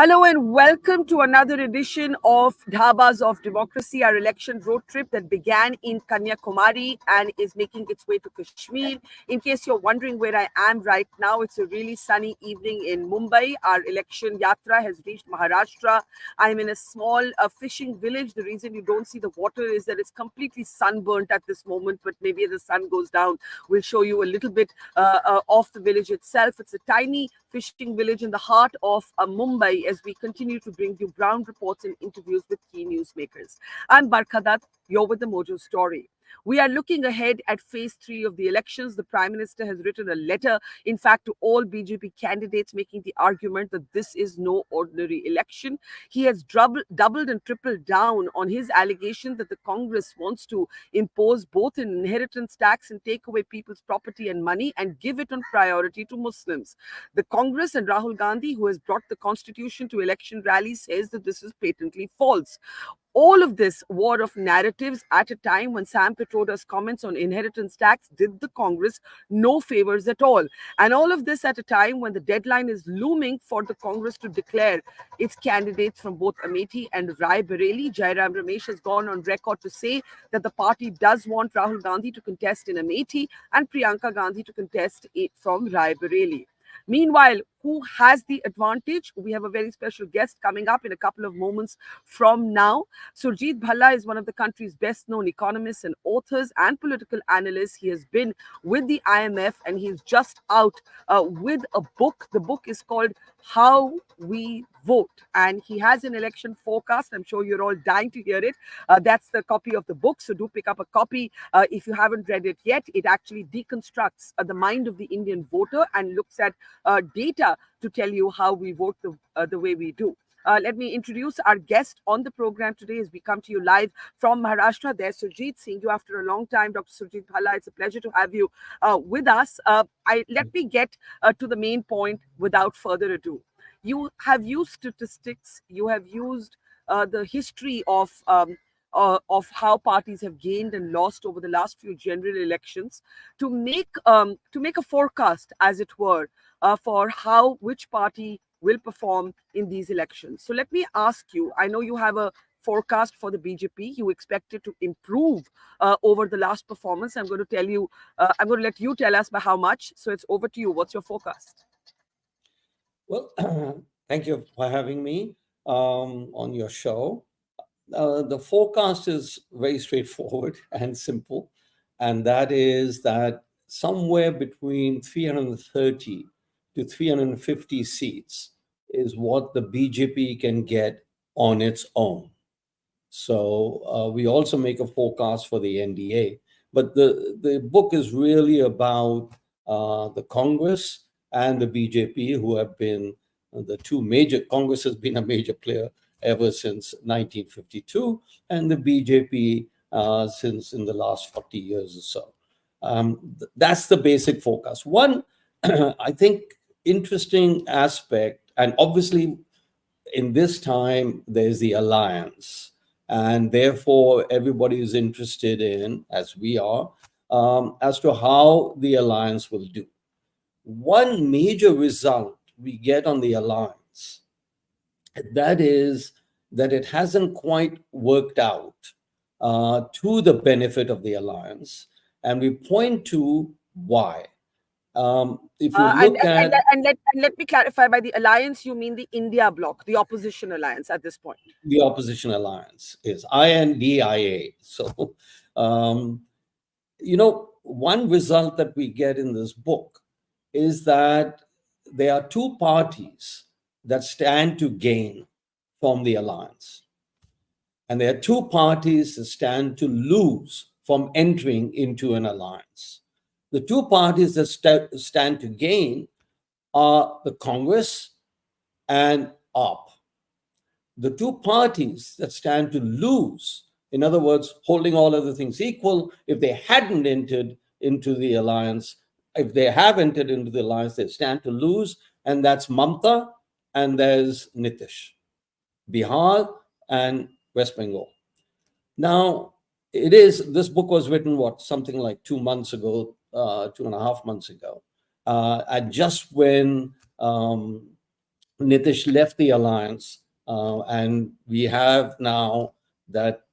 Hello and welcome to another edition of Dhabas of Democracy, our election road trip that began in Kanyakumari and is making its way to Kashmir. In case you're wondering where I am right now, it's a really sunny evening in Mumbai. Our election yatra has reached Maharashtra. I'm in a small fishing village. The reason you don't see the water is that it's completely sunburnt at this moment, but maybe as the sun goes down, we'll show you a little bit of the village itself. It's a tiny fishing village in the heart of Mumbai as we continue to bring you ground reports and interviews with key newsmakers. I'm Barkha Dutt. You're with the Mojo Story. We are looking ahead at phase 3 of the elections. The Prime Minister has written a letter, in fact, to all BJP candidates, making the argument that this is no ordinary election. He has doubled and tripled down on his allegation that the Congress wants to impose both an inheritance tax and take away people's property and money and give it on priority to Muslims. The Congress and Rahul Gandhi, who has brought the constitution to election rallies, says that this is patently false. All of this war of narratives at a time when Sam Petroda's comments on inheritance tax did the Congress no favors at all. And all of this at a time when the deadline is looming for the Congress to declare its candidates from both Amethi and Rai Bareli. Jairam Ramesh has gone on record to say that the party does want Rahul Gandhi to contest in Amethi and Priyanka Gandhi to contest it from Rai Bareli. Meanwhile, who has the advantage? We have a very special guest coming up in a couple of moments from now. Surjit Bhalla is one of the country's best-known economists and authors and political analysts. He has been with the IMF and he's just out with a book. The book is called How We Vote, and he has an election forecast. I'm sure you're all dying to hear it. That's the copy of the book, so do pick up a copy if you haven't read it yet. It actually deconstructs the mind of the Indian voter and looks at data to tell you how we vote the way we do. Let me introduce our guest on the program today as we come to you live from Maharashtra. There's Surjit, seeing you after a long time. Dr. Surjit Bhalla, it's a pleasure to have you with us. Let me get to the main point without further ado. You have used statistics, you have used the history of how parties have gained and lost over the last few general elections to make a forecast, as it were, for how which party will perform in these elections. So let me ask you, I know you have a forecast for the BJP. You expect it to improve over the last performance. I'm going to let you tell us by how much. So it's over to you. What's your forecast? Well, thank you for having me on your show. The forecast is very straightforward and simple, and that is that somewhere between 330 to 350 seats is what the BJP can get on its own. So we also make a forecast for the NDA, but the book is really about the Congress and the BJP, who have been the two major. Congress has been a major player ever since 1952, and the BJP since in the last 40 years or so. That's the basic forecast. One, I think, interesting aspect, and obviously in this time, there's the alliance. And therefore, everybody is interested in, as we are, as to how the alliance will do. One major result we get on the alliance, that is that it hasn't quite worked out to the benefit of the alliance. And we point to why. If you look at... And let me clarify, by the alliance, you mean the India bloc, the opposition alliance at this point? The opposition alliance is INDIA. So, one result that we get in this book is that there are two parties that stand to gain from the alliance. And there are two parties that stand to lose from entering into an alliance. The two parties that stand to gain are the Congress and AAP. The two parties that stand to lose, in other words, holding all other things equal, if they hadn't entered into the alliance, if they have entered into the alliance, they stand to lose, and that's Mamta and there's Nitish, Bihar and West Bengal. Now, this book was written, something like 2 months ago, 2.5 months ago, and just when Nitish left the alliance, and we have now that,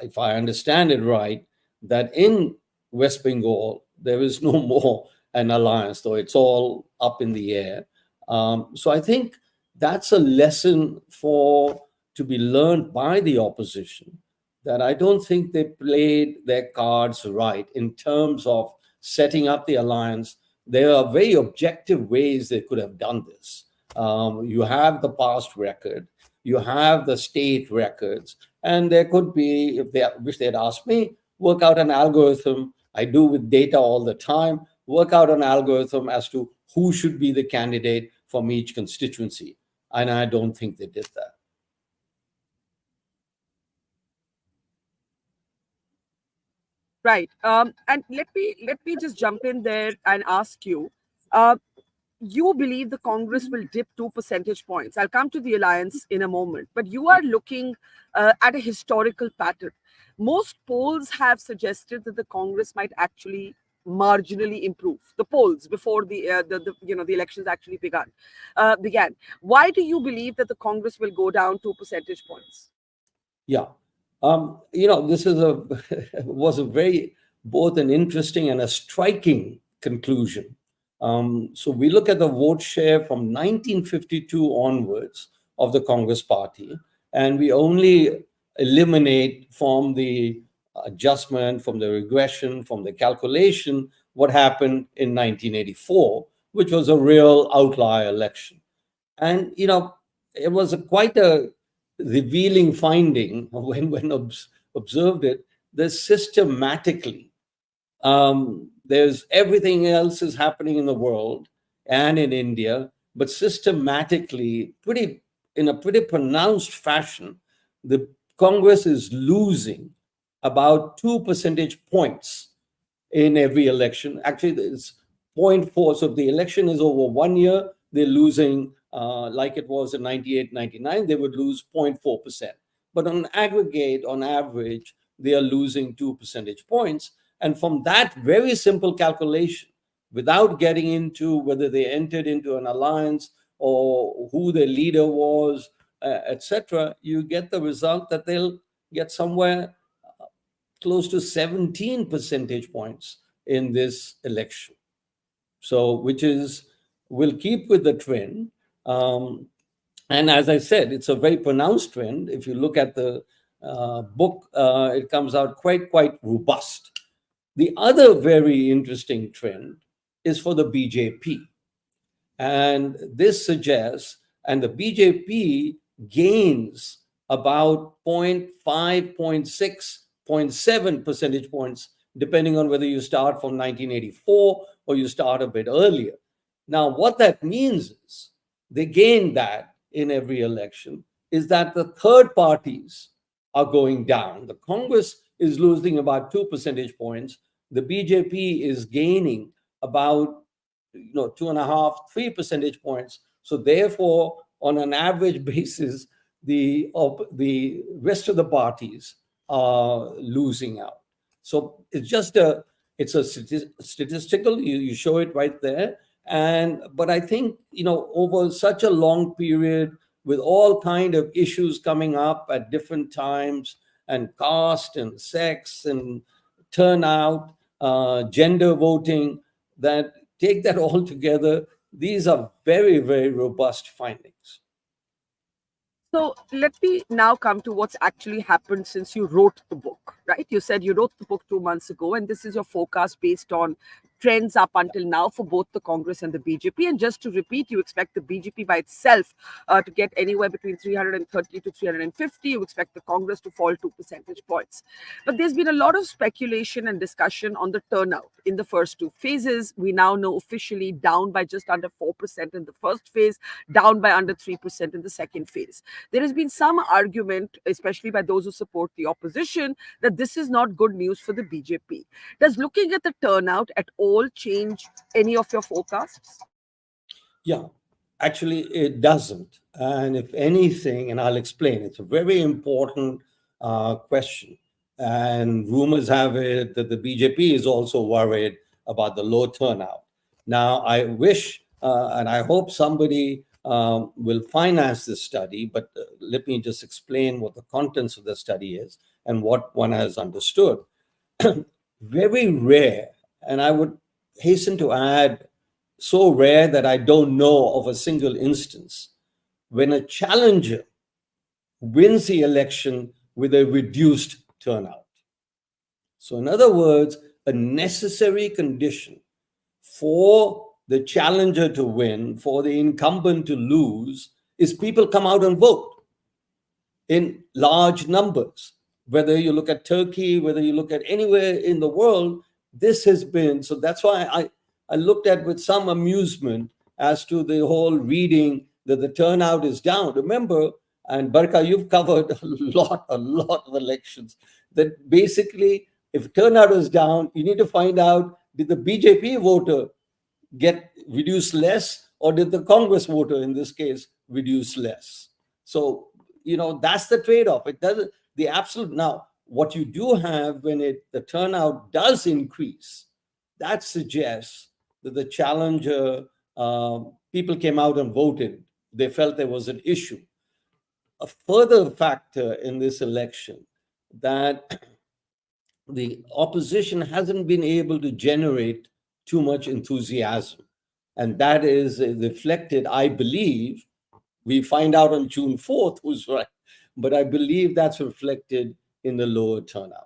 if I understand it right, that in West Bengal there is no more an alliance, though it's all up in the air. So I think that's a lesson for to be learned by the opposition, that I don't think they played their cards right in terms of setting up the alliance. There are very objective ways they could have done this. You have the past record, you have the state records, and there could be, if they wish they'd asked me, work out an algorithm. I do with data all the time, work out an algorithm as to who should be the candidate from each constituency. And I don't think they did that. Right. And let me just jump in there and ask you. Uh, you believe the Congress will dip 2 percentage points. I'll come to the alliance in a moment, but you are looking at a historical pattern. Most polls have suggested that the Congress might actually marginally improve. The polls before the elections actually began. Why do you believe that the Congress will go down 2 percentage points? Yeah. This is was a very both an interesting and a striking conclusion. So we look at the vote share from 1952 onwards of the Congress Party, and we only eliminate from the adjustment, from the regression, from the calculation, what happened in 1984, which was a real outlier election. And, it was quite a revealing finding when observed it, that systematically, there's everything else is happening in the world and in India, but systematically, in a pretty pronounced fashion, the Congress is losing about 2 percentage points in every election. Actually, it's 0.4. So if the election is over 1 year, they're losing, like it was in 98, 99, they would lose 0.4%. But on aggregate, on average, they are losing 2 percentage points. And from that very simple calculation, without getting into whether they entered into an alliance or who their leader was, etc., you get the result that they'll get somewhere close to 17 percentage points in this election. So, which will keep with the trend. And as I said, it's a very pronounced trend. If you look at the book, it comes out quite robust. The other very interesting trend is for the BJP. And this suggests, and the BJP gains about 0.5, 0.6, 0.7 percentage points, depending on whether you start from 1984 or you start a bit earlier. Now, what that means is they gain that in every election, is that the third parties are going down. The Congress is losing about 2 percentage points. The BJP is gaining about 2.5, 3 percentage points. So therefore, on an average basis, the rest of the parties are losing out. So it's just a statistical. You show it right there. But I think over such a long period, with all kind of issues coming up at different times, and caste and sex and turnout, gender voting, that take that all together, these are very, very robust findings. So let me now come to what's actually happened since you wrote the book, right? You said you wrote the book 2 months ago, and this is your forecast based on trends up until now for both the Congress and the BJP. And just to repeat, you expect the BJP by itself to get anywhere between 330 to 350. You expect the Congress to fall 2 percentage points. But there's been a lot of speculation and discussion on the turnout in the first two phases. We now know officially down by just under 4% in the first phase, down by under 3% in the second phase. There has been some argument, especially by those who support the opposition, that this is not good news for the BJP. Does looking at the turnout at all change any of your forecasts? Yeah, actually, it doesn't. And if anything, and I'll explain, it's a very important question. And rumors have it that the BJP is also worried about the low turnout. Now, I wish and I hope somebody will finance this study, but let me just explain what the contents of the study is and what one has understood. Very rare, and I would hasten to add, so rare that I don't know of a single instance when a challenger wins the election with a reduced turnout. So, in other words, a necessary condition for the challenger to win, for the incumbent to lose, is people come out and vote in large numbers. Whether you look at Turkey, whether you look at anywhere in the world, this has been. So that's why I looked at with some amusement as to the whole reading that the turnout is down. Remember, and Barkha, you've covered a lot of elections, that basically if turnout is down, you need to find out, did the BJP voter get reduced less, or did the Congress voter in this case reduce less? So that's the trade-off. It doesn't the absolute. Now what you do have when the turnout does increase, that suggests that the challenger, people came out and voted. They felt there was an issue. A further factor in this election that the opposition hasn't been able to generate too much enthusiasm. And that is reflected, I believe, we find out on June 4th who's right, but I believe that's reflected in the lower turnout.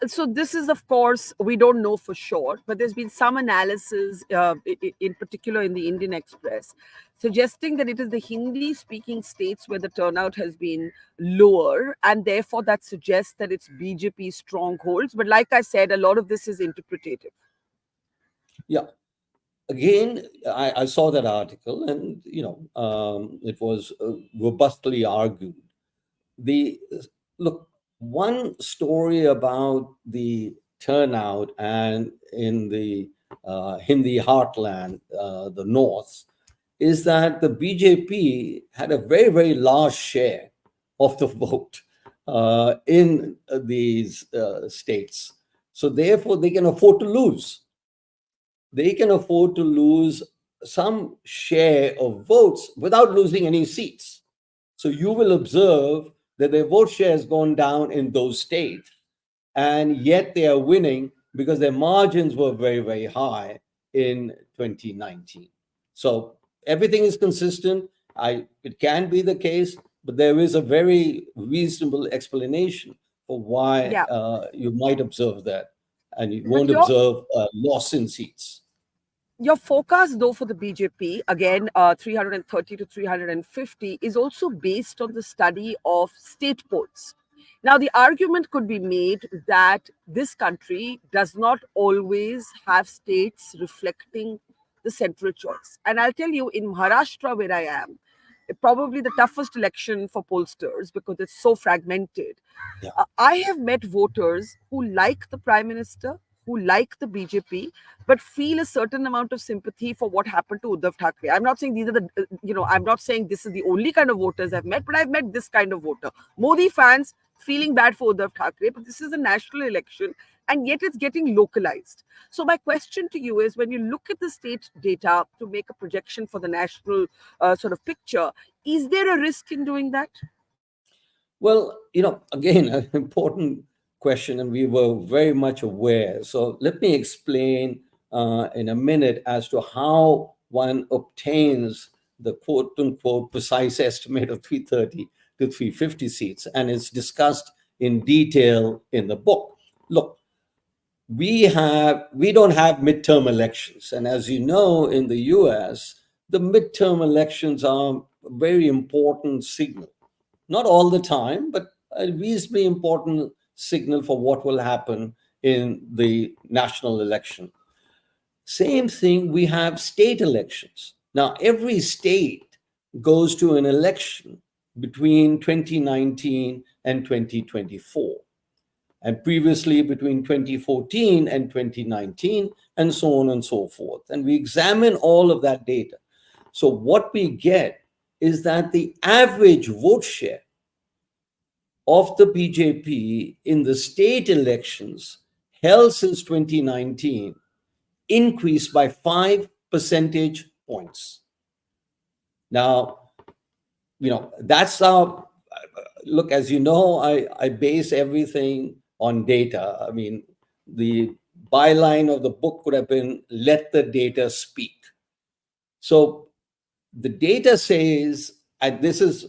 So this is, of course, we don't know for sure, but there's been some analysis, in particular in the Indian Express, suggesting that it is the Hindi-speaking states where the turnout has been lower, and therefore that suggests that it's BJP strongholds. But like I said, a lot of this is interpretative. Yeah. Again, I saw that article, and it was robustly argued. Look, one story about the turnout and in the Hindi heartland, the north, is that the BJP had a very, very large share of the vote in these states. So therefore, they can afford to lose. They can afford to lose some share of votes without losing any seats. So you will observe that their vote share has gone down in those states, and yet they are winning because their margins were very, very high in 2019. So everything is consistent. It can be the case, but there is a very reasonable explanation for why you might observe that, and you won't observe a loss in seats. Your forecast, though, for the BJP, again, 330 to 350, is also based on the study of state polls. Now, the argument could be made that this country does not always have states reflecting the central choice. And I'll tell you, in Maharashtra, where I am, probably the toughest election for pollsters because it's so fragmented. Yeah. I have met voters who like the Prime Minister, who like the BJP, but feel a certain amount of sympathy for what happened to Uddhav Thackeray. I'm not saying these are I'm not saying this is the only kind of voters I've met, but I've met this kind of voter. Modi fans feeling bad for Uddhav Thackeray, but this is a national election, and yet it's getting localized. So my question to you is, when you look at the state data to make a projection for the national sort of picture, is there a risk in doing that? Well, again, an important question, and we were very much aware. So let me explain in a minute as to how one obtains the quote unquote precise estimate of 330 to 350 seats. And it's discussed in detail in the book. Look, we don't have midterm elections. And as you know, in the US, the midterm elections are a very important signal. Not all the time, but a reasonably important signal for what will happen in the national election. Same thing, we have state elections. Now, every state goes to an election between 2019 and 2024, and previously between 2014 and 2019, and so on and so forth. And we examine all of that data. So what we get is that the average vote share of the BJP in the state elections held since 2019 increased by 5 percentage points. Now, that's how, look, as you know, I base everything on data. I mean, the byline of the book could have been "Let the data speak." So the data says, and this is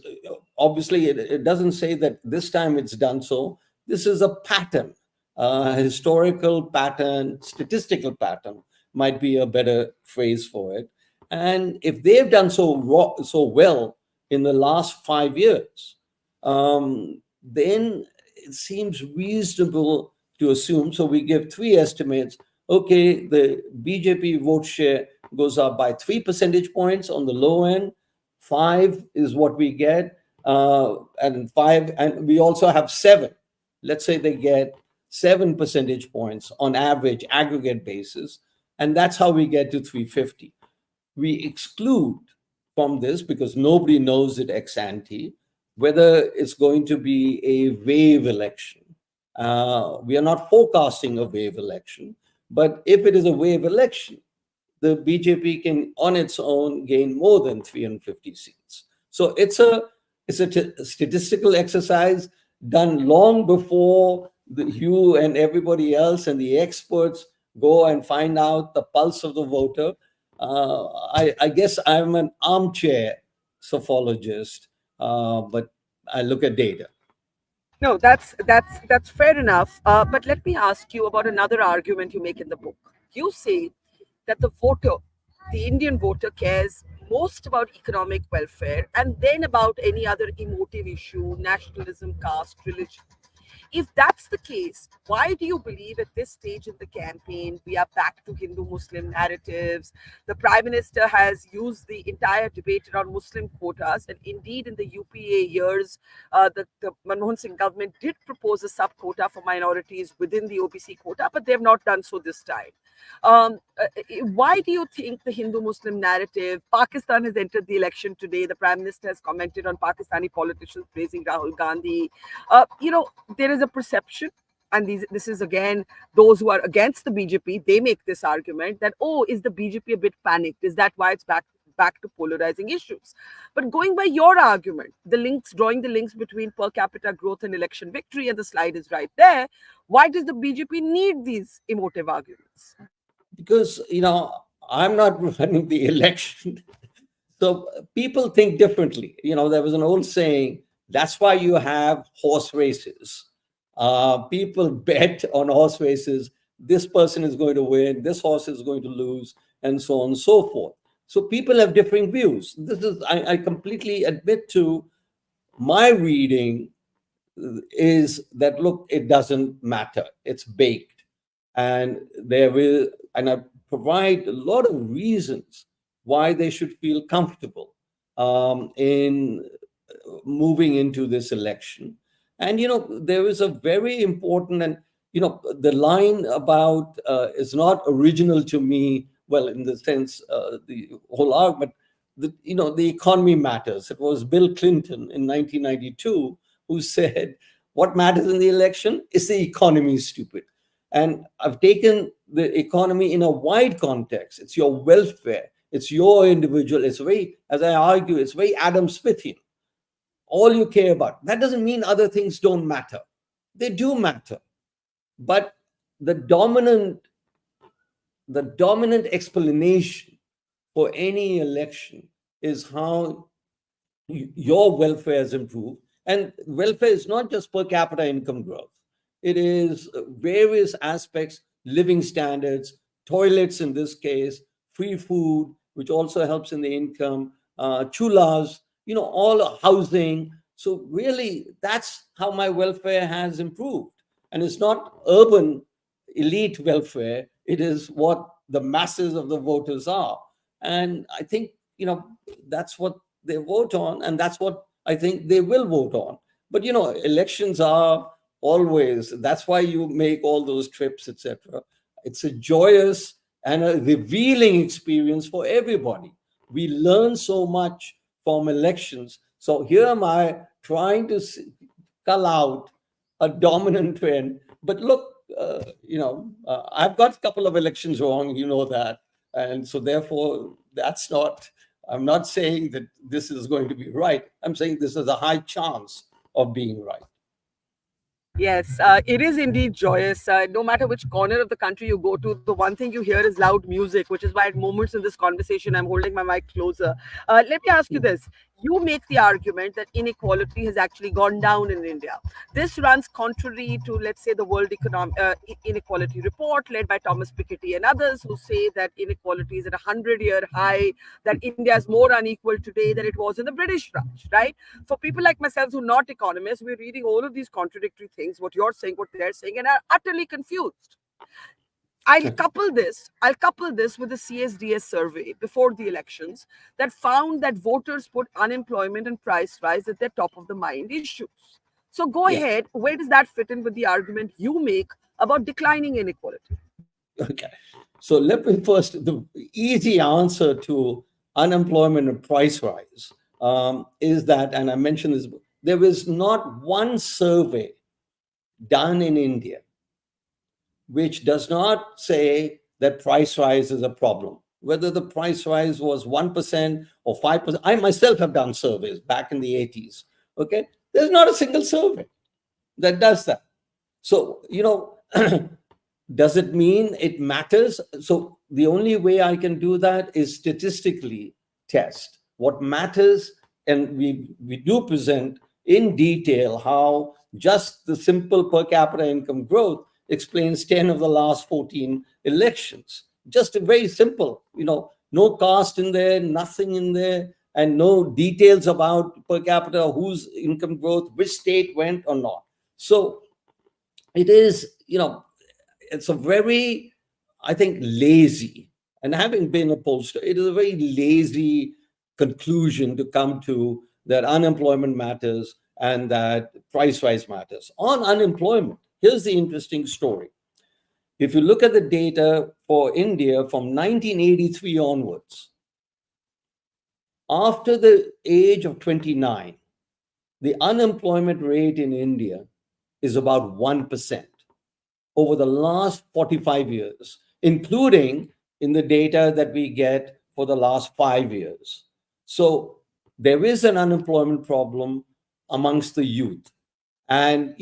obviously, it doesn't say that this time it's done so. This is a pattern, a historical pattern, statistical pattern might be a better phrase for it. And if they've done so well in the last 5 years, then it seems reasonable to assume. So we give three estimates. Okay, the BJP vote share goes up by 3 percentage points on the low end. 5 is what we get, and 5, and we also have 7. Let's say they get 7 percentage points on average aggregate basis, and that's how we get to 350. We exclude from this, because nobody knows it ex ante, whether it's going to be a wave election. We are not forecasting a wave election, but if it is a wave election, the BJP can, on its own, gain more than 350 seats. So it's a statistical exercise done long before you and everybody else and the experts go and find out the pulse of the voter. I guess I'm an armchair sophologist, but I look at data. No, that's fair enough. But let me ask you about another argument you make in the book. You say that the voter, the Indian voter, cares most about economic welfare and then about any other emotive issue, nationalism, caste, religion. If that's the case, why do you believe at this stage in the campaign we are back to Hindu Muslim narratives? The Prime Minister has used the entire debate around Muslim quotas, and indeed, in the UPA years, the Manmohan Singh government did propose a sub quota for minorities within the OBC quota, but they have not done so this time. Why do you think the Hindu Muslim narrative? Pakistan has entered the election today. The Prime Minister has commented on Pakistani politicians praising Rahul Gandhi. There is a perception, and this is again those who are against the BJP, they make this argument that, oh, is the BJP a bit panicked? Is that why it's back to polarizing issues? But going by your argument, drawing the links between per capita growth and election victory, and the slide is right there, why does the BJP need these emotive arguments? Because, I'm not running the election. So people think differently. There was an old saying, that's why you have horse races. People bet on horse races. This person is going to win, this horse is going to lose, and so on and so forth. So people have differing views. I completely admit to my reading is that, look, it doesn't matter. It's baked. And I provide a lot of reasons why they should feel comfortable in moving into this election. And, there is a very important, and, the line about is not original to me, well, in the sense, the whole argument, the economy matters. It was Bill Clinton in 1992 who said, what matters in the election is the economy, stupid. And I've taken the economy in a wide context. It's your welfare. It's your individual. It's very, as I argue, it's very Adam Smithian. All you care about. That doesn't mean other things don't matter. They do matter. But the dominant explanation for any election is how your welfare has improved. And welfare is not just per capita income growth. It is various aspects, living standards, toilets in this case, free food, which also helps in the income, chulas, all housing. So really, that's how my welfare has improved. And it's not urban elite welfare. It is what the masses of the voters are. And I think, that's what they vote on, and that's what I think they will vote on. But, elections are always, that's why you make all those trips, etc. It's a joyous and a revealing experience for everybody. We learn so much from elections. So here am I trying to cull out a dominant trend. But look, I've got a couple of elections wrong, that. And so therefore, that's not I'm not saying that this is going to be right. I'm saying this is a high chance of being right. Yes, it is indeed joyous. No matter which corner of the country you go to, the one thing you hear is loud music, which is why at moments in this conversation, I'm holding my mic closer. Let me ask you this. You make the argument that inequality has actually gone down in India. This runs contrary to, let's say, the World Inequality Report led by Thomas Piketty and others who say that inequality is at a 100-year high, that India is more unequal today than it was in the British Raj, right? For people like myself who are not economists, we're reading all of these contradictory things, what you're saying, what they're saying, and are utterly confused. I'll couple this with the CSDS survey before the elections that found that voters put unemployment and price rise at their top of the mind issues. So go Yeah. ahead, where does that fit in with the argument you make about declining inequality? Okay. So let me first, the easy answer to unemployment and price rise is that, and I mentioned this, there is not one survey done in India which does not say that price rise is a problem. Whether the price rise was 1% or 5%, I myself have done surveys back in the 80s. Okay. There's not a single survey that does that. So, does it mean it matters? So the only way I can do that is statistically test what matters. And we do present in detail how just the simple per capita income growth explains 10 of the last 14 elections. Just a very simple, no caste in there, nothing in there, and no details about per capita, whose income growth, which state went or not. So it is, it's a very, I think, lazy, and having been a pollster, it is a very lazy conclusion to come to that unemployment matters and that price rise matters. On unemployment, here's the interesting story. If you look at the data for India from 1983 onwards, after the age of 29, the unemployment rate in India is about 1%. Over the last 45 years, including in the data that we get for the last 5 years. So there is an unemployment problem amongst the youth. And,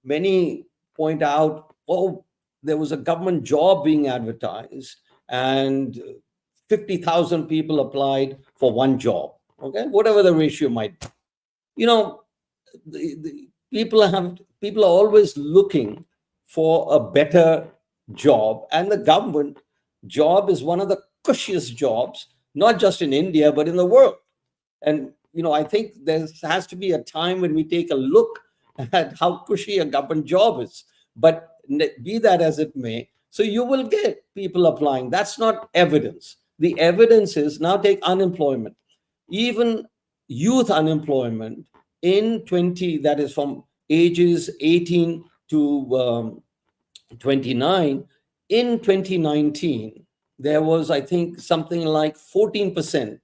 many point out, oh, there was a government job being advertised and 50,000 people applied for one job, okay, whatever the ratio might be. The people are always looking for a better job, and the government job is one of the cushiest jobs, not just in India but in the world. And I think there has to be a time when we take a look at how cushy a government job is. But be that as it may, so you will get people applying. That's not evidence. The evidence is, now take unemployment, even youth unemployment that is from ages 18 to 29, in 2019, there was, I think, something like 14%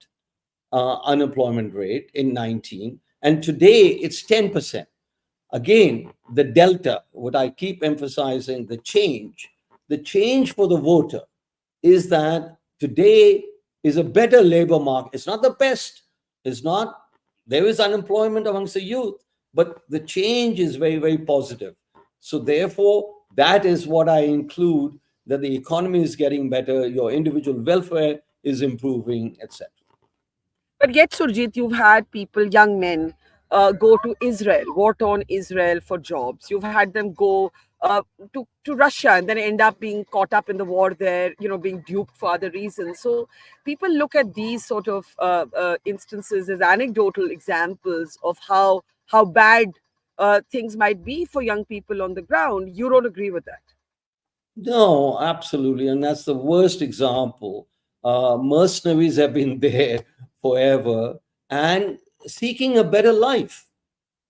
unemployment rate in 19, and today it's 10%. Again, the delta, what I keep emphasizing, the change for the voter is that today is a better labor market. It's not the best. There is unemployment amongst the youth, but the change is very, very positive. So therefore, that is what I include, that the economy is getting better, your individual welfare is improving, etc. But yet, Surjit, you've had people, young men, go to Israel, war-torn Israel for jobs. You've had them go to Russia and then end up being caught up in the war there, being duped for other reasons. So people look at these sort of instances as anecdotal examples of how bad things might be for young people on the ground. You don't agree with that? No, absolutely. And that's the worst example. Mercenaries have been there forever and seeking a better life.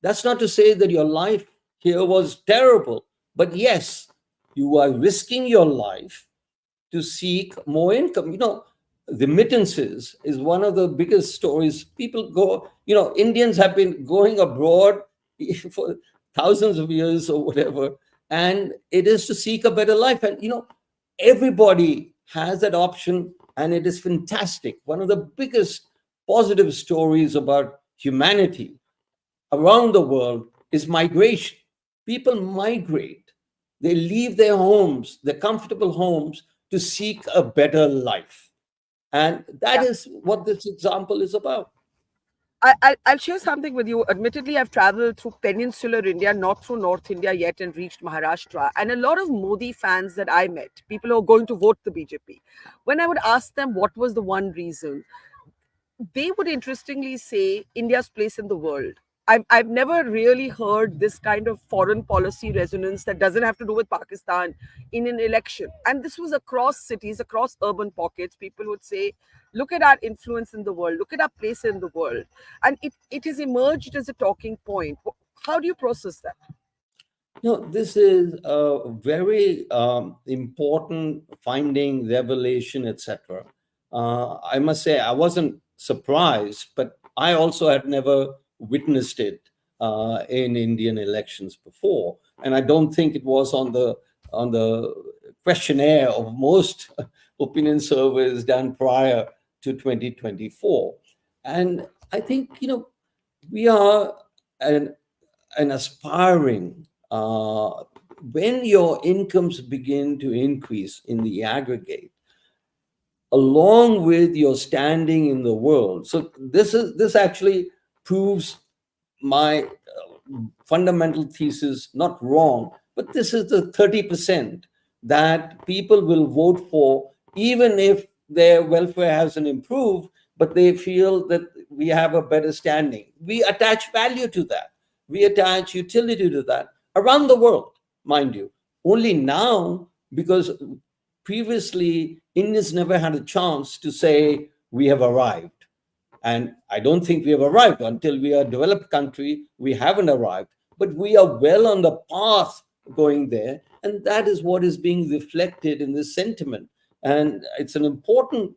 That's not to say that your life here was terrible, but yes, you are risking your life to seek more income. Remittances is one of the biggest stories. People go, Indians have been going abroad for thousands of years or whatever, and it is to seek a better life. And, everybody has that option, and it is fantastic. One of the biggest positive stories about humanity around the world is migration. People migrate, they leave their homes, their comfortable homes, to seek a better life. And that Yeah. is what this example is about. I'll share something with you. Admittedly, I've traveled through peninsular India, not through North India yet, and reached Maharashtra. And a lot of Modi fans that I met, people who are going to vote the BJP, when I would ask them what was the one reason, they would interestingly say India's place in the world. I've never really heard this kind of foreign policy resonance that doesn't have to do with Pakistan in an election. And this was across cities, across urban pockets. People would say, look at our influence in the world, look at our place in the world. And it has emerged as a talking point. How do you process that? No, this is a very important finding, revelation, etc. I must say, I wasn't surprised, but I also had never witnessed it in Indian elections before, and I don't think it was on the questionnaire of most opinion surveys done prior to 2024. And I think we are an aspiring, when your incomes begin to increase in the aggregate along with your standing in the world. So this actually proves my fundamental thesis not wrong, but this is the 30% that people will vote for even if their welfare hasn't improved, but they feel that we have a better standing. We attach value to that, we attach utility to that around the world, mind you. Only now, because previously Indians never had a chance to say we have arrived. And I don't think we have arrived. Until we are a developed country, we haven't arrived. But we are well on the path going there. And that is what is being reflected in this sentiment. And it's an important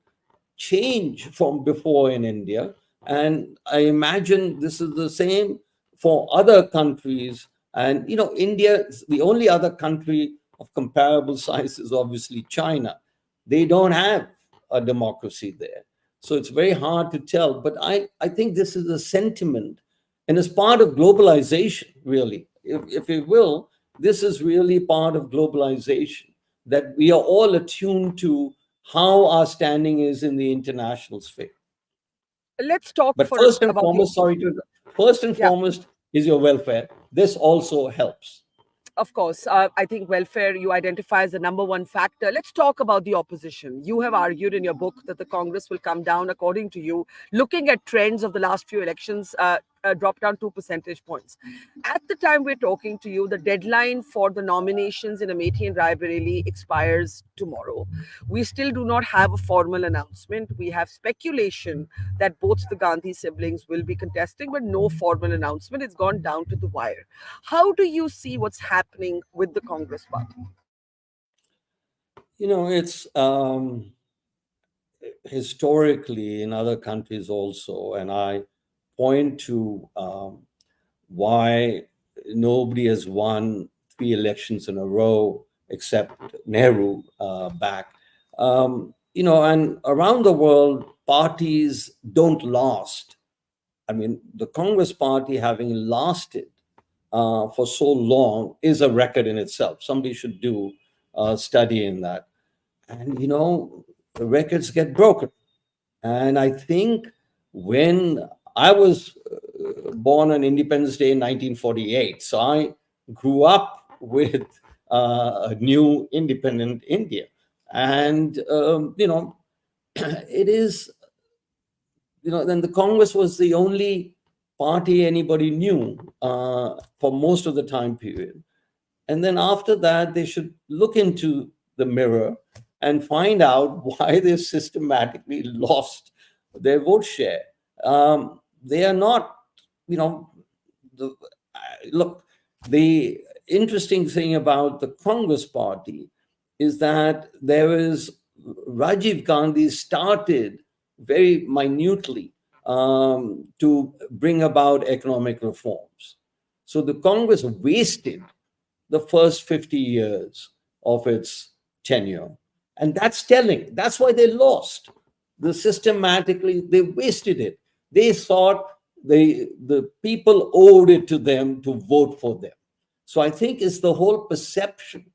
change from before in India. And I imagine this is the same for other countries. And, India, the only other country of comparable size is obviously China. They don't have a democracy there. So it's very hard to tell. But I think this is a sentiment. And as part of globalization, really, if you will, this is really part of globalization, that we are all attuned to how our standing is in the international sphere. Let's talk But for about the first and yeah. foremost is your welfare. This also helps. Of course, I think welfare you identify as the number one factor. Let's talk about the opposition. You have argued in your book that the Congress will come down, according to you, looking at trends of the last few elections, drop down 2 percentage points. At the time we're talking to you, the deadline for the nominations in Amethi and Raebareli expires tomorrow. We still do not have a formal announcement. We have speculation that both the Gandhi siblings will be contesting, but no formal announcement. It's gone down to the wire. How do you see what's happening with the Congress party? It's historically in other countries also, and I point to why nobody has won 3 elections in a row except Nehru back. And around the world, parties don't last. I mean, the Congress party having lasted for so long is a record in itself. Somebody should do a study in that. And, the records get broken. And I think when I was born on Independence Day in 1948, so I grew up with a new independent India. And, it is, then the Congress was the only party anybody knew for most of the time period. And then after that, they should look into the mirror and find out why they systematically lost their vote share. They are not, the, look, the interesting thing about the Congress party is that Rajiv Gandhi started very minutely to bring about economic reforms. So the Congress wasted the first 50 years of its tenure. And that's telling. That's why they lost. Systematically, they wasted it. They thought the people owed it to them to vote for them. So I think it's the whole perception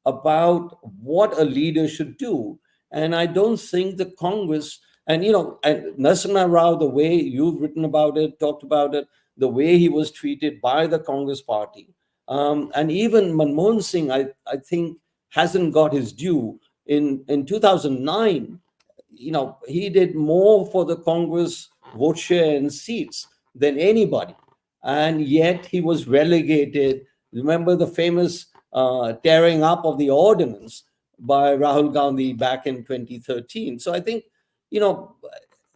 about what a leader should do. And I don't think the Congress, and and Narasimha Rao, the way you've written about it, talked about it, the way he was treated by the Congress party, and even Manmohan Singh, I think, hasn't got his due. In 2009, he did more for the Congress vote share and seats than anybody, and yet he was relegated. Remember the famous tearing up of the ordinance by Rahul Gandhi back in 2013. So I think, you know,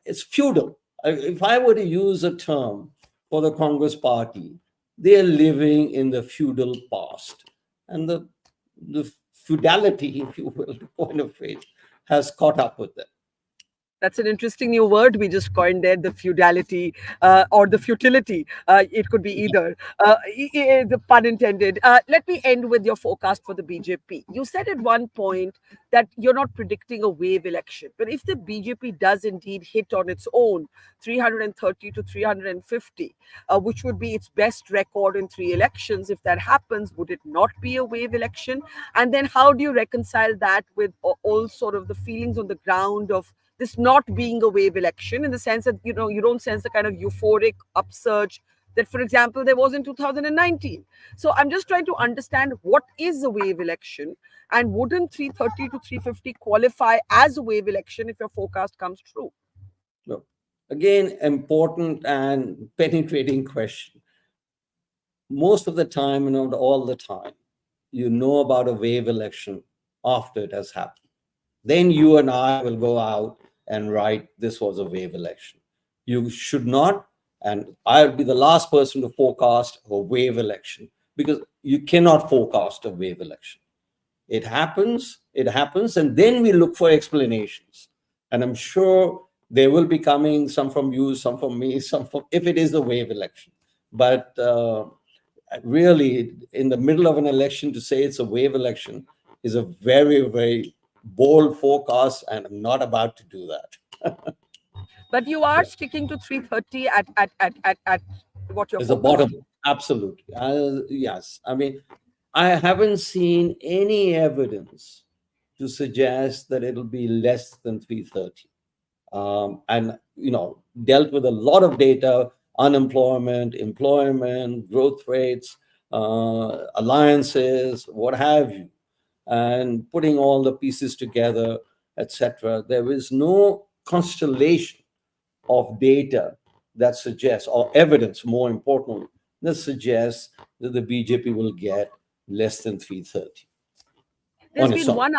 it's feudal. If I were to use a term for the Congress party, they're living in the feudal past. And the feudality, if you will, to coin a phrase, has caught up with them. That's an interesting new word we just coined there, the feudality or the futility. It could be either, the pun intended. Let me end with your forecast for the BJP. You said at one point that you're not predicting a wave election. But if the BJP does indeed hit on its own 330 to 350, which would be its best record in 3 elections, if that happens, would it not be a wave election? And then how do you reconcile that with all sort of the feelings on the ground of this not being a wave election, in the sense that you don't sense the kind of euphoric upsurge that, for example, there was in 2019. So I'm just trying to understand what is a wave election, and wouldn't 330 to 350 qualify as a wave election if your forecast comes true? No. Again, important and penetrating question. Most of the time, not all the time, you know about a wave election after it has happened. Then you and I will go out and write, this was a wave election. You should not, and I'll be the last person to forecast a wave election, because you cannot forecast a wave election. It happens, and then we look for explanations. And I'm sure there will be coming, some from you, some from me, some from, if it is a wave election. But really, in the middle of an election, to say it's a wave election is a very, very bold forecast, and I'm not about to do that. But you are sticking to 330 at what your Is the forecast. bottom. Absolutely. Yes. I mean, I haven't seen any evidence to suggest that it'll be less than 330. And, dealt with a lot of data, unemployment, employment, growth rates, alliances, what have you, and putting all the pieces together, etc. There is no constellation of data that suggests, or evidence more importantly, that suggests that the BJP will get less than 330 There's on its been own. one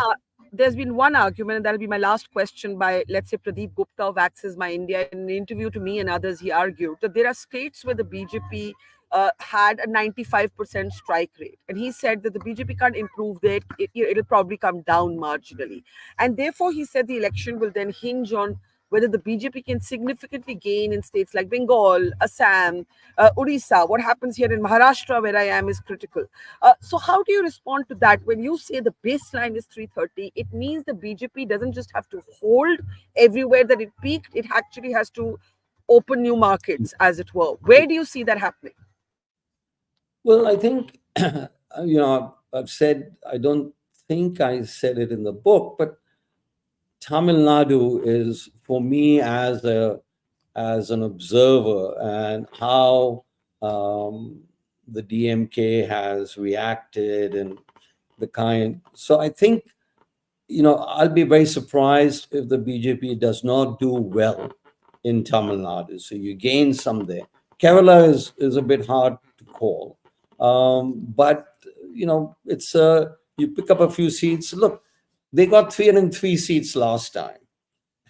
there's been one argument, and that'll be my last question, by, let's say, Pradeep Gupta of Access My India. In an interview to me and others, he argued that there are states where the BJP had a 95% strike rate. And he said that the BJP can't improve that. It'll probably come down marginally. And therefore, he said the election will then hinge on whether the BJP can significantly gain in states like Bengal, Assam, Odisha. What happens here in Maharashtra, where I am, is critical. So how do you respond to that? When you say the baseline is 330, it means the BJP doesn't just have to hold everywhere that it peaked, it actually has to open new markets, as it were. Where do you see that happening? Well, I think, I've said, I don't think I said it in the book, but Tamil Nadu is, for me, as an observer, and how the DMK has reacted, and the kind. So I think, I'll be very surprised if the BJP does not do well in Tamil Nadu. So you gain some there. Kerala is a bit hard to call. But, it's you pick up a few seats. Look, they got 303 seats last time.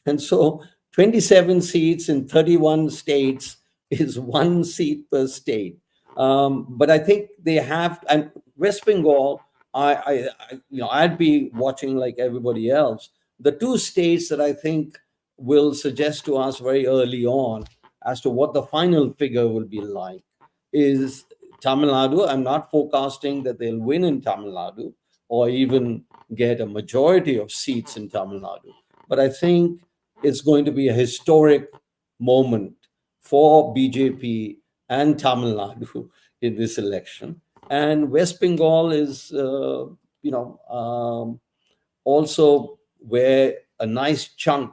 And so 27 seats in 31 states is 1 seat per state. But I think they have, and West Bengal, I'd be watching like everybody else. The two states that I think will suggest to us very early on as to what the final figure will be like is Tamil Nadu. I'm not forecasting that they'll win in Tamil Nadu or even get a majority of seats in Tamil Nadu. But I think it's going to be a historic moment for BJP and Tamil Nadu in this election. And West Bengal is, also where a nice chunk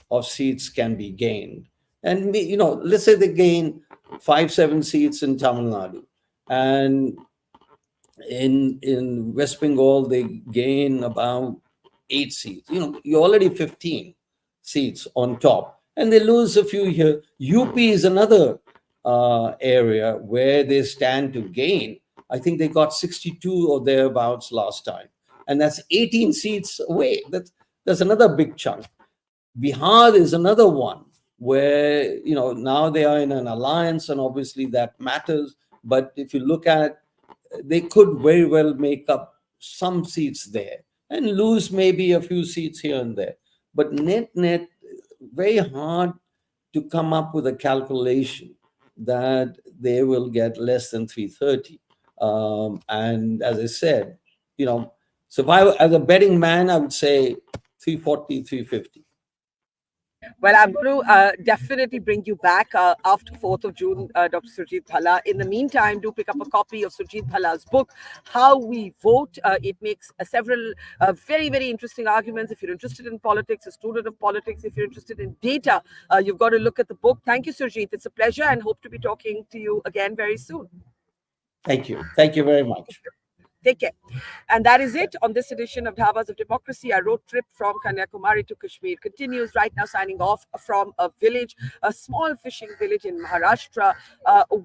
of seats can be gained. And, let's say they gain 5-7 seats in Tamil Nadu. And in West Bengal, they gain about 8 seats. You're already 15 seats on top. And they lose a few here. UP is another area where they stand to gain. I think they got 62 or thereabouts last time. And that's 18 seats away. That's another big chunk. Bihar is another one where, now they are in an alliance, and obviously that matters. But if you look at, they could very well make up some seats there and lose maybe a few seats here and there. But net, very hard to come up with a calculation that they will get less than 330. And as I said, survival as a betting man, I would say 340, 350. Well, I'm going to definitely bring you back after 4th of June, Dr. Surjit Bhalla. In the meantime, do pick up a copy of Surjit Bhalla's book, How We Vote. It makes several very, very interesting arguments. If you're interested in politics, a student of politics, if you're interested in data, you've got to look at the book. Thank you, Surjit. It's a pleasure, and hope to be talking to you again very soon. Thank you. Thank you very much. Take care. And that is it on this edition of Dhabas of Democracy. Our road trip from Kanyakumari to Kashmir continues. Right now, signing off from a village, a small fishing village in Maharashtra.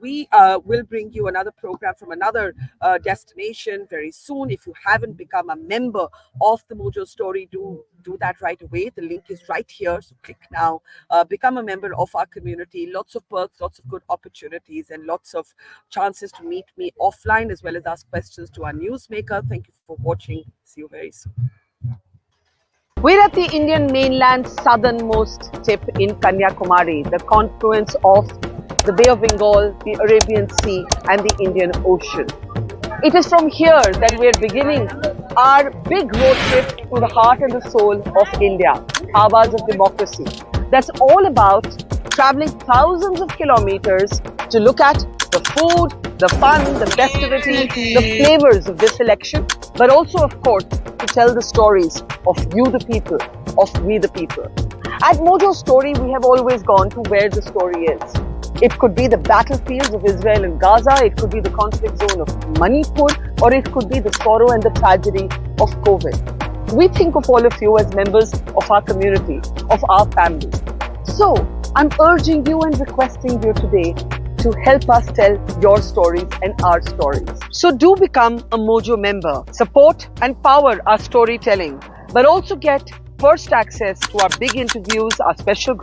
We will bring you another program from another destination very soon. If you haven't become a member of the Mojo Story, do that right away. The link is right here. So click now. Become a member of our community. Lots of perks, lots of good opportunities, and lots of chances to meet me offline as well as ask questions to our newsmaker. Thank you for watching. See you very soon. We're at the Indian mainland's southernmost tip in Kanyakumari, the confluence of the Bay of Bengal, the Arabian Sea, and the Indian Ocean. It is from here that we're beginning our big road trip to the heart and the soul of India, Dhabas of Democracy. That's all about traveling thousands of kilometers to look at the food, the fun, the festivity, the flavors of this election, but also, of course, to tell the stories of you, the people, of we, the people. At Mojo Story, we have always gone to where the story is. It could be the battlefields of Israel and Gaza, it could be the conflict zone of Manipur, or it could be the sorrow and the tragedy of COVID. We think of all of you as members of our community, of our family. So, I'm urging you and requesting you today to help us tell your stories and our stories. So do become a Mojo member. Support and power our storytelling, but also get first access to our big interviews, our special